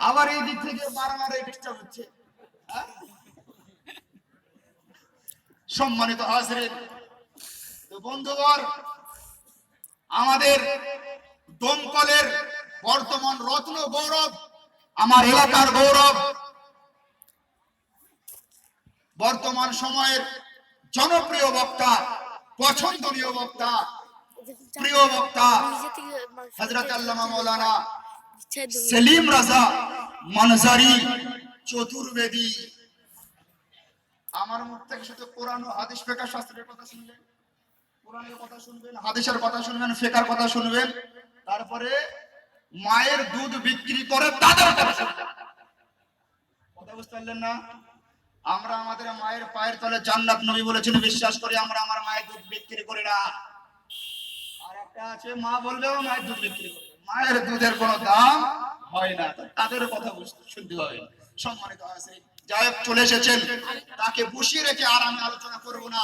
আবার এই দিক থেকে বারবার ডিস্টার্ব হচ্ছে। সম্মানিত হাজরিন, তো বন্ধুগণ, আমাদের দমকলের বর্তমান রত্ন গৌরব, আমার এলাকার গৌরব, বর্তমান সময়ের জনপ্রিয় বক্তা, পছন্দনীয় বক্তা, প্রিয় বক্তা হযরত আল্লামা মাওলানা সেলিম রাজা মানজারি চতুর্বেদী। আমার মুখ থেকে শুধু কোরআন ও হাদিস ফিকহ শাস্ত্রের কথা শুনবেন, কোরআনের কথা শুনবেন, হাদিসের কথা শুনবেন, ফিকহের কথা শুনবেন, তারপরে মায়ের দুধ বিক্রি করে তাদের কথা শুনবেন। কথা বুঝতে পারলেন না? আমরা আমাদের মায়ের পায়ের তলে জান্নাত নবী বলেছেন বিশ্বাস করি, আমরা আমার মায়ের দুধ বিক্রি করি না। আর একটা আছে মা বলবেও মায়ের দুধ বিক্রি করবে, মায়ের দুধের কোনো দাম হয় না, তাদের কথা শুনতে হবে। সম্মানিত আছে, যাই হোক চলে এসেছেন, তাকে বসিয়ে রেখে আর আমি আলোচনা করবো না।